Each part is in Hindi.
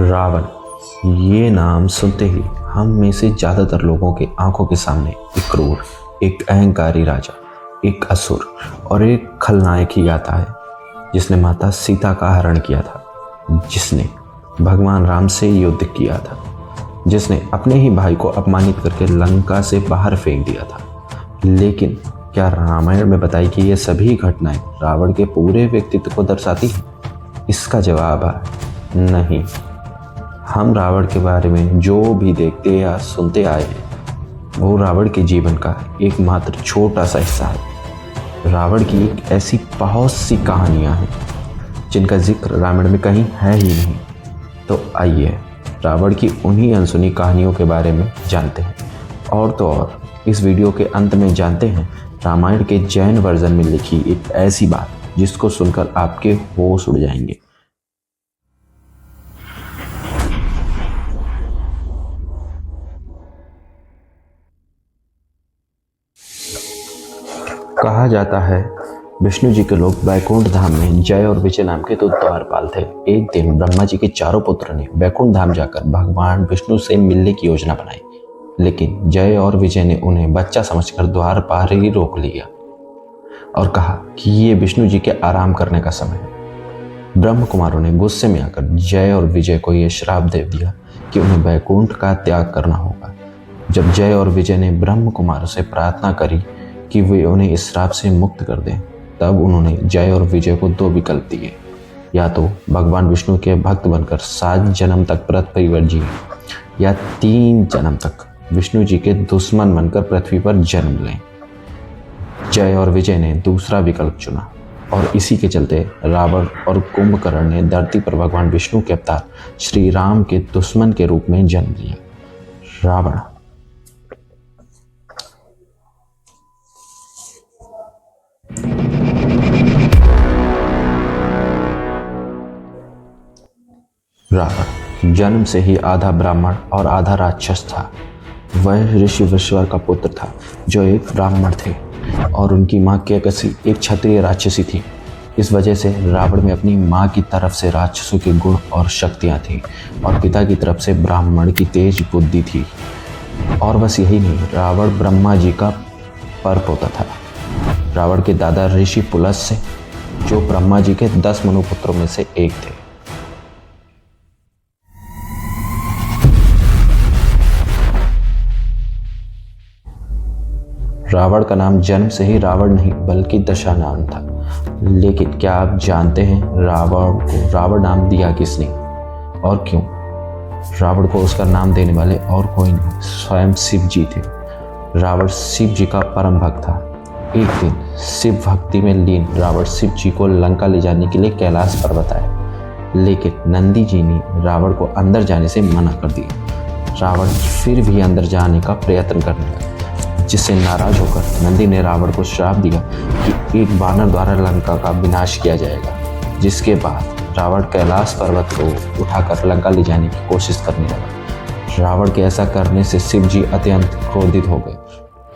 रावण, ये नाम सुनते ही हम में से ज़्यादातर लोगों के आंखों के सामने एक क्रूर, एक अहंकारी राजा, एक असुर और एक खलनायक ही आता है जिसने माता सीता का हरण किया था, जिसने भगवान राम से युद्ध किया था, जिसने अपने ही भाई को अपमानित करके लंका से बाहर फेंक दिया था। लेकिन क्या रामायण में बताई कि ये सभी घटनाएं रावण के पूरे व्यक्तित्व को दर्शाती हैं? इसका जवाब है नहीं। हम रावण के बारे में जो भी देखते या सुनते आए हैं वो रावण के जीवन का एकमात्र छोटा सा हिस्सा है। रावण की एक ऐसी बहुत सी कहानियां हैं जिनका जिक्र रामायण में कहीं है ही नहीं। तो आइए रावण की उन्हीं अनसुनी कहानियों के बारे में जानते हैं। और तो और इस वीडियो के अंत में जानते हैं रामायण के जैन वर्जन में लिखी एक ऐसी बात जिसको सुनकर आपके होश उड़ जाएंगे। कहा जाता है विष्णु जी के लोग बैकुंठ धाम में जय और विजय नाम के दो द्वारपाल थे। एक दिन ब्रह्मा जी के चारों पुत्र ने बैकुंठ धाम जाकर भगवान विष्णु से मिलने की योजना बनाई, लेकिन जय और विजय ने उन्हें बच्चा समझकर द्वार पार ही रोक लिया और कहा कि ये विष्णु जी के आराम करने का समय है। ब्रह्म कुमारों ने गुस्से में आकर जय और विजय को यह श्राप दे दिया कि उन्हें बैकुंठ का त्याग करना होगा। जब जय और विजय ने ब्रह्म कुमारों से प्रार्थना करी कि वे उन्हें इस श्राप से मुक्त कर दें, तब उन्होंने जय और विजय को दो विकल्प दिए। या तो भगवान विष्णु के भक्त बनकर 7 जन्म तक व्रत परिव्रत जिए, या 3 जन्म तक विष्णु जी के दुश्मन बनकर पृथ्वी पर जन्म लें। जय और विजय ने दूसरा विकल्प चुना और इसी के चलते रावण और कुंभकर्ण ने धरती पर भगवान विष्णु के अवतार श्री राम के दुश्मन के रूप में जन्म लिया। रावण जन्म से ही आधा ब्राह्मण और आधा राक्षस था। वह ऋषि वृषवर का पुत्र था जो एक ब्राह्मण थे और उनकी माँ कैकसी एक क्षत्रिय राक्षसी थी। इस वजह से रावण में अपनी माँ की तरफ से राक्षसों के गुण और शक्तियाँ थीं और पिता की तरफ से ब्राह्मण की तेज बुद्धि थी। और बस यही नहीं, रावण ब्रह्मा जी का परपोता था। रावण के दादा ऋषि पुलस्त्य जो ब्रह्मा जी के 10 मनुपुत्रों में से एक थे। रावण का नाम जन्म से ही रावण नहीं बल्कि दशानन था। लेकिन क्या आप जानते हैं रावण को रावण नाम दिया किसने और क्यों? रावण को उसका नाम देने वाले और कोई नहीं, स्वयं शिव जी थे। रावण शिव जी का परम भक्त था। एक दिन शिव भक्ति में लीन रावण शिव जी को लंका ले जाने के लिए कैलाश पर्वत आए, लेकिन नंदी जी ने रावण को अंदर जाने से मना कर दिया। रावण फिर भी अंदर जाने का प्रयत्न करने लगा, जिससे नाराज होकर नंदी ने रावण को श्राप दिया कि एक वानर द्वारा लंका का विनाश किया जाएगा। जिसके बाद रावण कैलाश पर्वत को उठाकर लंका ले जाने की कोशिश करने लगा। रावण के ऐसा करने से शिव जी अत्यंत क्रोधित हो गए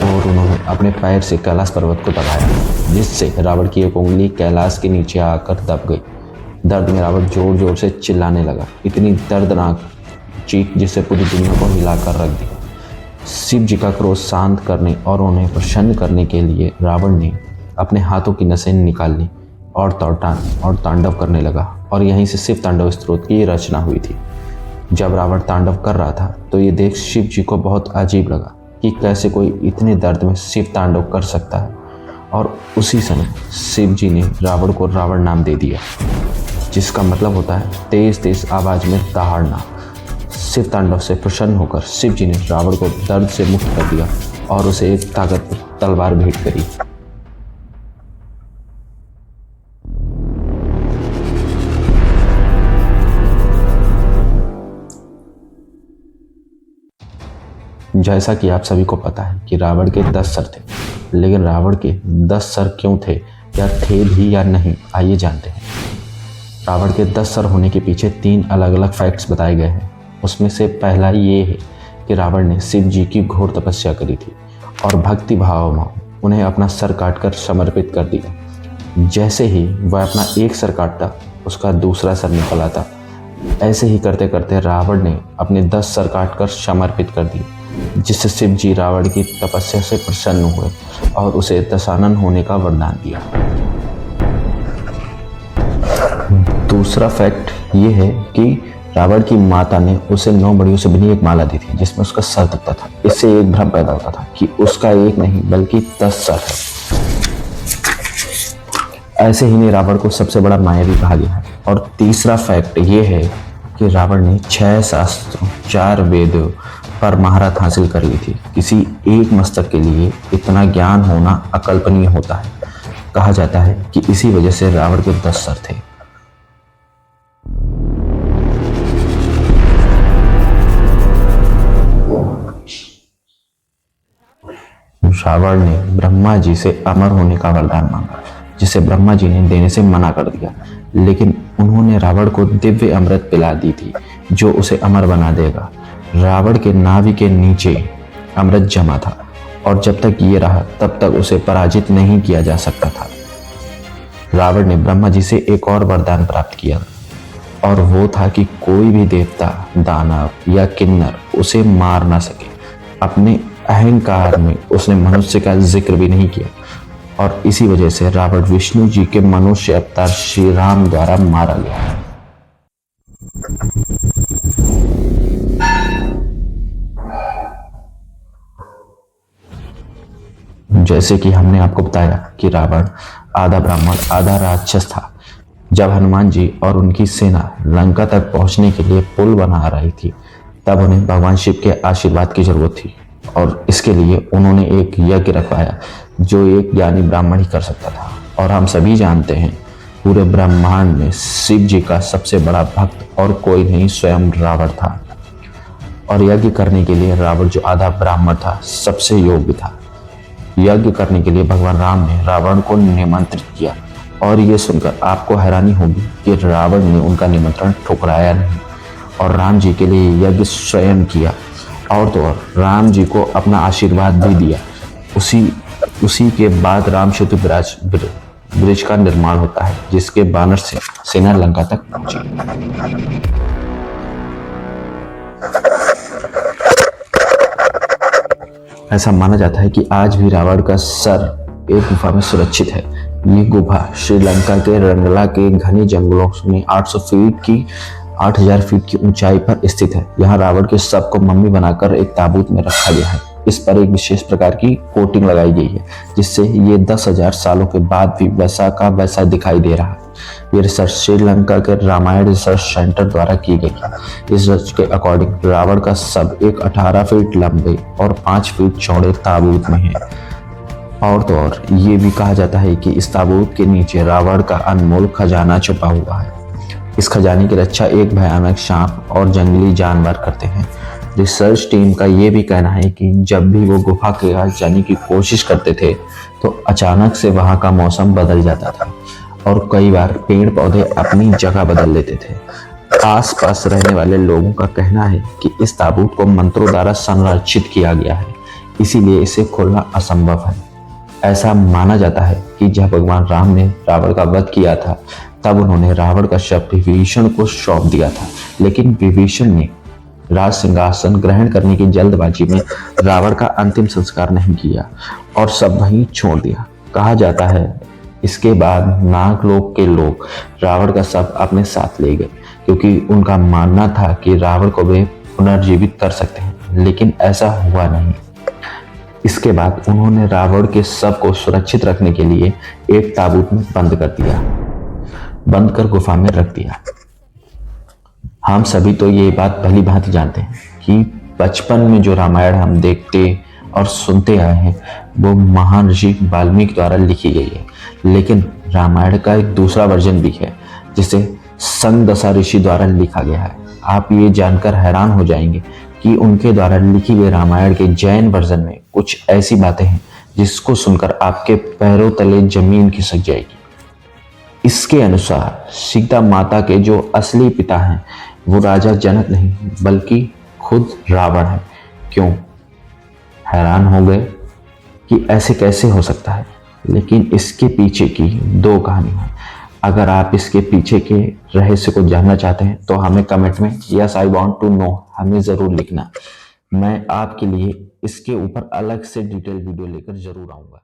और उन्होंने अपने पैर से कैलाश पर्वत को दबाया, जिससे रावण की एक उंगली कैलाश के नीचे आकर दब गई। दर्द में रावण जोर जोर से चिल्लाने लगा, इतनी दर्दनाक चीख जिससे पूरी दुनिया को हिलाकर रख दिया। शिव जी का क्रोध शांत करने और उन्हें प्रसन्न करने के लिए रावण ने अपने हाथों की नसें निकाल ली और तांडव करने लगा, और यहीं से शिव तांडव स्तोत्र की रचना हुई थी। जब रावण तांडव कर रहा था तो ये देख शिव जी को बहुत अजीब लगा कि कैसे कोई इतने दर्द में शिव तांडव कर सकता है, और उसी समय शिव जी ने रावण को रावण नाम दे दिया, जिसका मतलब होता है तेज तेज आवाज में दहाड़ना। शिव तांडव से प्रसन्न होकर शिव जी ने रावण को दर्द से मुक्त कर दिया और उसे एक ताकतवर तलवार भेंट करी। जैसा कि आप सभी को पता है कि रावण के 10 सर थे, लेकिन रावण के 10 सर क्यों थे, या थे भी या नहीं, आइए जानते हैं। रावण के 10 सर होने के पीछे 3 अलग अलग फैक्ट्स बताए गए हैं। उसमें से पहला ये है कि रावण ने शिव जी की घोर तपस्या करी थी और भक्ति भाव में उन्हें अपना सर काटकर समर्पित कर दिया। जैसे ही वह अपना एक सर काटता उसका दूसरा सर निकल आता, ऐसे ही करते करते रावण ने अपने 10 सर काटकर समर्पित कर दिए, जिससे शिव जी रावण की तपस्या से प्रसन्न हुए और उसे दशानन होने का वरदान दिया। दूसरा फैक्ट ये है कि रावण की माता ने उसे 9 बड़ियों से बनी एक माला दी थी, जिसमें उसका सर दिखता था। इससे एक भ्रम पैदा होता था कि उसका एक नहीं बल्कि 10 सर है। ऐसे ही नहीं रावण को सबसे बड़ा मायावी कहा गया है। और तीसरा फैक्ट ये है कि रावण ने 6 शास्त्रों 4 वेदों पर महारत हासिल कर ली थी। किसी एक मस्तक के लिए इतना ज्ञान होना अकल्पनीय होता है। कहा जाता है कि इसी वजह से रावण के 10 सर थे। रावण ने ब्रह्मा जी से अमर होने का वरदान मांगा, जिसे ब्रह्मा जी ने देने से मना कर दिया। लेकिन उन्होंने रावण को दिव्य अमृत पिला दी थी, जो उसे अमर बना देगा। रावण के नाभि के नीचे अमृत जमा था, और जब तक ये रहा तब तक उसे पराजित नहीं किया जा सकता था। रावण ने ब्रह्मा जी से एक और वरदान प्राप्त किया, और वो था कि कोई भी देवता, दानव या किन्नर उसे मार ना सके। अपने अहंकार में उसने मनुष्य का जिक्र भी नहीं किया, और इसी वजह से रावण विष्णु जी के मनुष्य अवतार श्री राम द्वारा मारा गया। जैसे कि हमने आपको बताया कि रावण आधा ब्राह्मण आधा राक्षस था। जब हनुमान जी और उनकी सेना लंका तक पहुंचने के लिए पुल बना रही थी, तब उन्हें भगवान शिव के आशीर्वाद की जरूरत थी, और इसके लिए उन्होंने एक यज्ञ रखवाया जो एक ज्ञानी ब्राह्मण ही कर सकता था। और हम सभी जानते हैं पूरे ब्रह्मांड में शिव जी का सबसे बड़ा भक्त और कोई नहीं, स्वयं रावण था। और यज्ञ करने के लिए रावण, जो आधा ब्राह्मण था, सबसे योग्य था। यज्ञ करने के लिए भगवान राम ने रावण को निमंत्रित किया, और ये सुनकर आपको हैरानी होगी कि रावण ने उनका निमंत्रण ठुकराया नहीं और राम जी के लिए यज्ञ स्वयं किया। और तो और राम जी को अपना आशीर्वाद भी दिया। उसी के बाद राम सेतु ब्रिज का निर्माण होता है, जिसके बानर से सेना लंका तक पहुंची। ऐसा माना जाता है कि आज भी रावण का सर एक गुफा में सुरक्षित है। ये गुफा श्रीलंका के रंगला के घने जंगलों में 8000 फीट की ऊंचाई पर स्थित है। यहाँ रावण के शव को मम्मी बनाकर एक ताबूत में रखा गया है। इस पर एक विशेष प्रकार की कोटिंग लगाई गई है, जिससे ये 10,000 सालों के बाद भी वैसा का वैसा दिखाई दे रहा है। ये रिसर्च श्रीलंका के रामायण रिसर्च सेंटर द्वारा की गई है। इस रिसर्च के अकॉर्डिंग रावण का शव एक 18 फीट लंबे और 5 फीट चौड़े ताबूत में है। और तो और ये भी कहा जाता है कि इस ताबूत के नीचे रावण का अनमोल खजाना छुपा हुआ है। इस खजाने की रक्षा एक भयानक सांप और जंगली जानवर करते हैं। रिसर्च टीम का ये भी कहना है कि जब भी वो गुफा के पास जाने की कोशिश करते थे, तो अचानक से वहां का मौसम बदल जाता था, और कई बार पेड़ पौधे अपनी जगह बदल लेते थे। आसपास रहने वाले लोगों का कहना है कि इस ताबूत को मंत्रों द्वारा संरक्षित किया गया है, इसीलिए इसे खोलना असंभव है। ऐसा माना जाता है कि जब भगवान राम ने रावण का वध किया था, तब उन्होंने रावण का शव विभीषण को सौंप दिया था, लेकिन विभीषण ने राज सिंहासन ग्रहण करने की जल्दबाजी में रावण का अंतिम संस्कार नहीं किया और सब वहीं छोड़ दिया। कहा जाता है इसके बाद नागलोक के लोग रावण का शव अपने साथ ले गए, क्योंकि उनका मानना था कि रावण को वे पुनर्जीवित कर सकते हैं, लेकिन ऐसा हुआ नहीं। इसके बाद उन्होंने रावण के शव को सुरक्षित रखने के लिए एक ताबूत में बंद कर गुफा में रख दिया। हम सभी तो ये बात भली भांति जानते हैं कि बचपन में जो रामायण हम देखते और सुनते आए हैं, वो महान ऋषि वाल्मीकि द्वारा लिखी गई है। लेकिन रामायण का एक दूसरा वर्जन भी है, जिसे संगदशा ऋषि द्वारा लिखा गया है। आप ये जानकर हैरान हो जाएंगे कि उनके द्वारा लिखी गई रामायण के जैन वर्जन में कुछ ऐसी बातें हैं जिसको सुनकर आपके पैरों तले जमीन खिसक जाएगी। इसके अनुसार सीता माता के जो असली पिता हैं, वो राजा जनक नहीं बल्कि खुद रावण है। क्यों? हैरान हो गए कि ऐसे कैसे हो सकता है? लेकिन इसके पीछे की 2 कहानियां हैं। अगर आप इसके पीछे के रहस्य को जानना चाहते हैं तो हमें कमेंट में yes I want to know हमें ज़रूर लिखना। मैं आपके लिए इसके ऊपर अलग से डिटेल वीडियो लेकर ज़रूर आऊँगा।